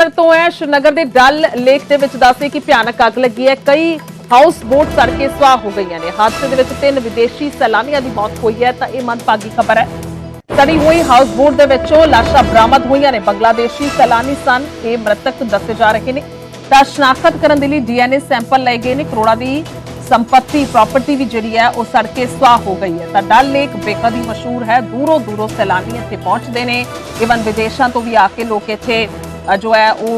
ਤੋਂ ਹੈ श्रीनगर के डल लेक के विच दस्से कि भयानक अग लगी है। कई हाउस बोट सड़ के सुआह हो गई ने। हादसे के विच 3 विदेशी सैलानियों की मौत हुई है। तो यह मनभागी खबर है। सड़ी हुई हाउस बोट के विचों लाशां बरामद हुई ने। बांग्लादेशी सैलानी सन। ये मृतक दसे जा रहे हैं। तो शनाख्त करने के लिए DNA सैंपल लए गए ने। करोड़ों की संपत्ति प्रॉपर्टी भी जी है वह सड़ के सुआह हो गई है। तो डल लेक बेहद ही मशहूर है। दूरों दूरों सैलानी इत्थे पहुंचते हैं। इवन विदेशों तो भी आके लोग इत्थे जो है वो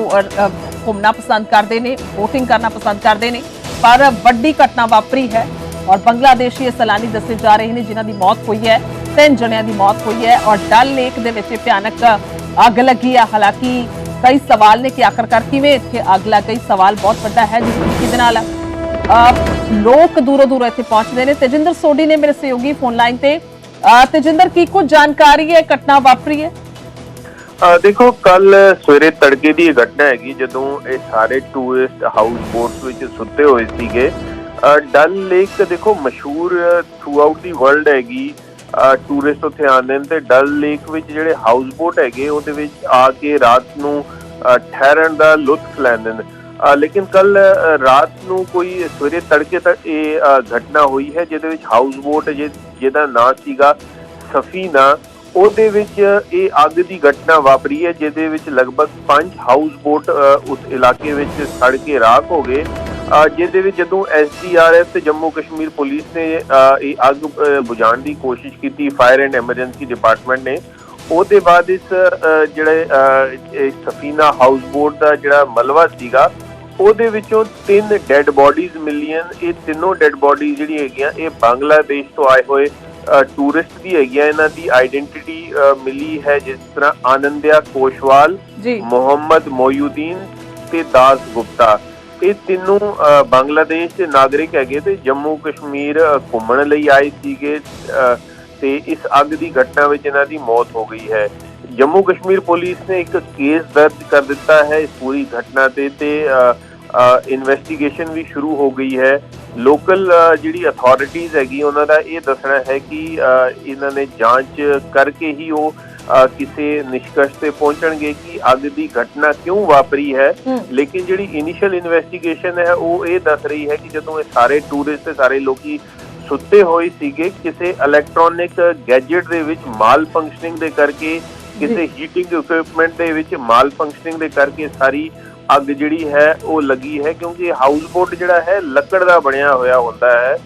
घूमना पसंद करते हैं, बोटिंग करना पसंद करते हैं। पर वड्डी घटना वापरी है और बांग्लादेशी सैलानी दसे जा रहे हैं जिन्हों की मौत हुई है। 3 जणियां की मौत हुई है और डल लेक दे विच भयानक अग लगी है। हालांकि कई सवाल ने कि आखिरकार किवें इत्थे अग लग गई। सवाल बहुत वड्डा है जिस तरीके दे नाल लोग दूरों दूरों इत्थे पहुंचते हैं। तेजिंदर सोडी ने मेरे सहयोगी फोन लाइन ते। तेजिंदर की कुछ जानकारी है घटना वापरी है? देखो कल सवेरे तड़के की घटना हैगी जदों ये सारे टूरिस्ट हाउस बोट्स विच सुते हुए सीगे। डल लेक देखो मशहूर थ्रू आउट दी वर्ल्ड हैगी। टूरिस्ट उत्थे आंदे ने ते डल लेक विच जिहड़े हाउस बोट हैगे उहदे विच आके रात नूं ठहरन दा लुत्फ लैंदे ने। लेकिन कल रात नूं कोई सवेरे तड़के तक ये घटना हुई है जिहदे विच हाउस बोट जिहदा नाम सीगा सफीना ਉਹਦੇ ਵਿੱਚ ਇਹ ਅੱਗ ਦੀ ਘਟਨਾ ਵਾਪਰੀ ਹੈ ਜਿਹਦੇ ਵਿੱਚ ਲਗਭਗ 5 ਹਾਊਸ ਬੋਟ ਉਸ ਇਲਾਕੇ ਵਿੱਚ ਸੜ ਕੇ ਰਾਖ ਹੋ ਗਏ। ਜਿਹਦੇ ਵਿੱਚ ਜਦੋਂ SDRF ਤੇ ਜੰਮੂ ਕਸ਼ਮੀਰ ਪੁਲਿਸ ਨੇ ਇਹ ਅੱਗ ਬੁਝਾਉਣ ਦੀ ਕੋਸ਼ਿਸ਼ ਕੀਤੀ, ਫਾਇਰ ਐਂਡ ਐਮਰਜੈਂਸੀ ਡਿਪਾਰਟਮੈਂਟ ਨੇ, ਉਹਦੇ ਬਾਅਦ ਇਸ ਜਿਹੜੇ ਸਫੀਨਾ ਹਾਊਸ ਬੋਟ ਦਾ ਜਿਹੜਾ ਮਲਬਾ ਸੀਗਾ ਉਹਦੇ ਵਿੱਚੋਂ 3 ਡੈਡ ਬੋਡੀਜ਼ ਮਿਲੀਆਂ। ਇਹ ਤਿੰਨੋਂ ਡੈਡ ਬੋਡੀਜ਼ ਜਿਹੜੀ ਹੈਗੀਆਂ ਇਹ ਬੰਗਲਾदेश ਤੋਂ ਆਏ ਹੋਏ टूरिस्ट दी है। इन्हां दी आइडेंटिटी मिली है जिस तरह आनंदिया कोशवाल, मोहम्मद मोयुद्दीन ते दास गुप्ता। ये तीनों बांग्लादेश के नागरिक है ते जम्मू कश्मीर घूमण लई आए सीगे ते इस अग की घटना में इन्हां दी मौत हो गई है। जम्मू कश्मीर पुलिस ने एक केस दर्ज कर दिता है इस पूरी घटना ते इन्वेस्टिगेशन भी शुरू हो गई है। लोकल जिहड़ी अथॉरिटीज़ हैगी उन्हां दा ये दसना है कि इन्हां ने जांच करके ही वो किसी निष्कर्ष से पहुंचणगे कि अग की घटना क्यों वापरी है। लेकिन जिहड़ी इनिशियल इन्वेस्टिगेशन है वो ये दस रही है कि जदों ये सारे टूरिस्ट सारे लोग सुते होए सीगे किसी इलैक्ट्रॉनिक गैजेट दे विच माल फंक्शनिंग दे करके किसी हीटिंग इक्विपमेंट दे विच माल फंक्शनिंग दे करके सारी अग जिहड़ी है वो लगी है। क्योंकि हाउस बोट जिहड़ा है लकड़ दा बनिया होया होंदा है,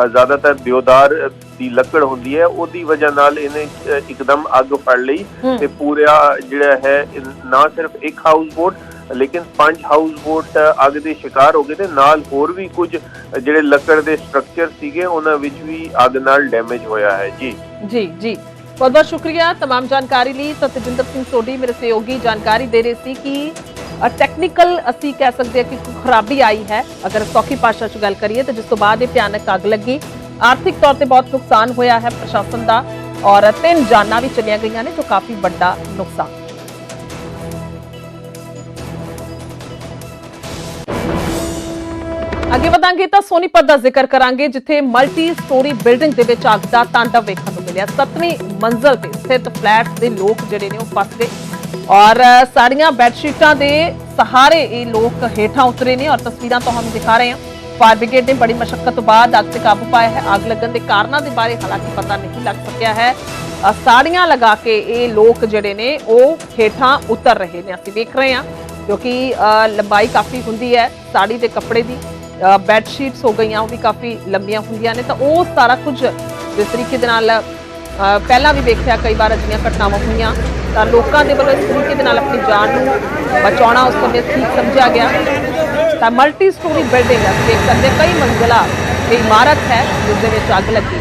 ज़्यादातर देवदार दी लकड़ होंदी है, ओदी वजह नाल इन्हें एकदम अग फड़ लई ते पूरा जिहड़ा है ना सिर्फ एक हाउस बोट लेकिन 5 हाउस बोट अग दे शिकार हो गए ते नाल होर भी कुछ जिहड़े लकड़ दे स्ट्रक्चर सीगे उन्हां विच भी अग नाल डैमेज होया है। जी जी जी बहुत बहुत शुक्रिया तमाम जानकारी ਲਈ। तो तेजिंदर सिंह सोडी मेरे सहयोगी जानकारी दे रहे सी कि टैक्नीकल असी कह सकते हैं कि खराबी आई है अगर सौखी भाषा च गल करिए तो, जिस तो बाद भयानक अग लगी। आर्थिक तौर पर बहुत नुकसान होया है प्रशासन का और 3 जाना भी चलिया गई ने जो काफी बड़ा नुकसान। अगे वधांगे तो सोनीपत का जिक्र करांगे जिथे मल्टी स्टोरी बिल्डिंग दे विच अग दा तांडव वेखण नूं मिलिया। 7वीं मंजिल ते स्थित फ्लैट के लोग जिहड़े ने वो फस गए और साड़ियां बैडशीटां दे सहारे ये लोग हेठां उतरे ने और तस्वीरां तो हम दिखा रहे हैं। फायर ब्रिगेड ने बड़ी मशक्कत तो बाद अग से काबू पाया है। अग लगन के कारणों के बारे हालांकि पता नहीं लग सकिया है। साड़ियां लगा के ये लोग जिहड़े ने वो हेठां उतर रहे ने असीं देख रहे हैं क्योंकि लंबाई काफ़ी हुंदी है साड़ी के कपड़े की। बैडशीट्स हो गई भी काफ़ी लंबियां होंदियां ने। तो वो सारा कुछ जिस तरीके दे नाल पहला भी देखा कई बार अजिहियां घटनावां होईयां तो लोगों के वालों इस तरीके दे नाल अपनी जान नूं बचाउणा उस समय ठीक समझा गया। तो मल्टी स्टोरी बिल्डिंग असीं देख सकते हैं कई मंजिला इमारत है जिस दे विच अग लगी।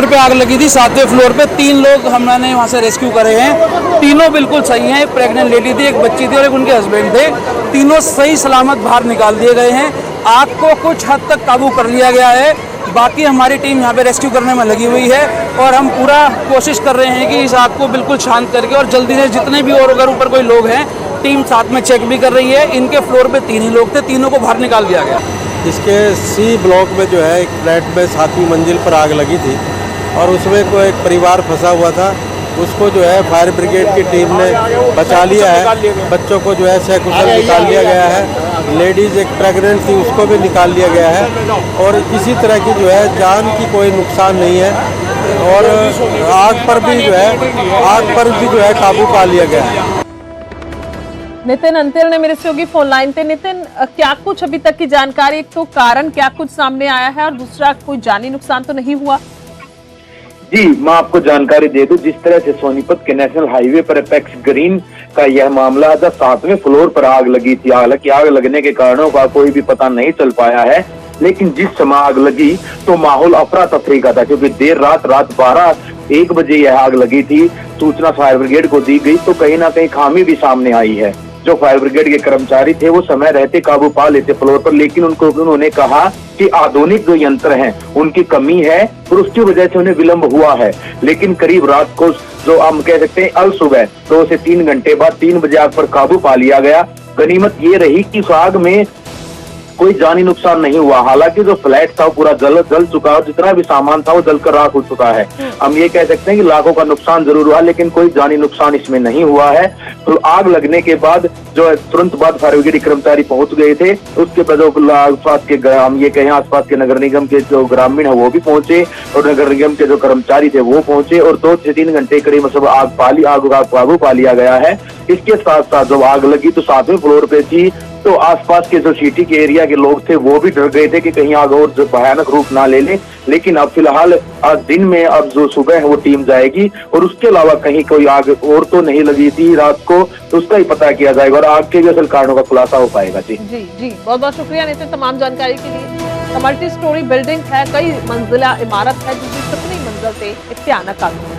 पे आग लगी थी 7वें फ्लोर पे। 3 लोग हमने वहाँ से रेस्क्यू करे हैं। तीनों बिल्कुल सही हैं। एक प्रेग्नेंट लेडी थी, एक बच्ची थी और एक उनके हस्बैंड थे। तीनों सही सलामत बाहर निकाल दिए गए हैं। आग को कुछ हद तक काबू कर लिया गया है। बाकी हमारी टीम यहाँ पे रेस्क्यू करने में लगी हुई है और हम पूरा कोशिश कर रहे हैं कि इस आग को बिल्कुल शांत करके और जल्दी से जितने भी और अगर ऊपर कोई लोग हैं टीम साथ में चेक भी कर रही है। इनके फ्लोर पे 3 ही लोग थे, तीनों को बाहर निकाल दिया गया। इसके C ब्लॉक में जो है एक फ्लैट में 7वीं मंजिल पर आग लगी थी और उसमें कोई एक परिवार फंसा हुआ था, उसको जो है फायर ब्रिगेड की टीम ने बचा लिया है। बच्चों को जो है सकुशल निकाल लिया गया है। लेडीज एक प्रेग्नेंट थी, उसको भी निकाल लिया गया है और किसी तरह की जो है जान की कोई नुकसान नहीं है और आग पर भी जो है काबू पा लिया गया है। नितिन अंतिल ने मेरे से होगी फोन लाइन पे। नितिन, क्या कुछ अभी तक की जानकारी, एक तो कारण क्या कुछ सामने आया है और दूसरा कोई जानी नुकसान तो नहीं हुआ? जी, मैं आपको जानकारी दे दूं, जिस तरह से सोनीपत के नेशनल हाईवे पर एपेक्स ग्रीन का यह मामला था, 7वें फ्लोर पर आग लगी थी। हालांकि आग लगने के कारणों का कोई भी पता नहीं चल पाया है, लेकिन जिस समय आग लगी तो माहौल अफरा तफरी का था, क्योंकि देर रात 12-1 बजे यह आग लगी थी। सूचना फायर ब्रिगेड को दी गई तो कहीं ना कहीं खामी भी सामने आई है। जो फायर ब्रिगेड के कर्मचारी थे वो समय रहते काबू पा लेते फ्लोर पर, लेकिन उन्होंने कहा कि आधुनिक जो यंत्र हैं उनकी कमी है और उसकी वजह से उन्हें विलंब हुआ है। लेकिन करीब रात को, जो हम कह सकते हैं अल सुबह 2 से 3 घंटे बाद 3 बजे आग पर काबू पा लिया गया। गनीमत ये रही कि उस आग में कोई जानी नुकसान नहीं हुआ। हालांकि जो फ्लैट था वो पूरा जल चुका और जितना भी सामान था वो जलकर राख हो चुका है। हम ये कह सकते हैं कि लाखों का नुकसान जरूर हुआ, लेकिन कोई जानी नुकसान इसमें नहीं हुआ है। तो आग लगने के बाद जो तुरंत बाद फायर ब्रिगेड कर्मचारी पहुंच गए थे, उसके बाद आसपास के हम ये कहें आसपास के नगर निगम के जो ग्रामीण है वो भी पहुंचे और नगर निगम के जो कर्मचारी थे वो पहुंचे और 2 से 3 घंटे करीब सब आग काबू पा लिया गया है। इसके साथ साथ जब आग लगी तो 7वें फ्लोर पे थी, तो आसपास के जो सिटी के एरिया के लोग थे वो भी डर गए थे कि कहीं आग और भयानक रूप ना ले ले। लेकिन अब फिलहाल दिन में अब जो सुबह है वो टीम जाएगी और उसके अलावा कहीं कोई आग और तो नहीं लगी थी रात को, तो उसका ही पता किया जाएगा और आग के भी असल कारणों का खुलासा हो पाएगा। जी जी, बहुत बहुत शुक्रिया नितिन तमाम जानकारी के लिए। मल्टी स्टोरी बिल्डिंग है, कई मंजिला इमारत है जिसकी 17वीं मंजिल से भयानक आग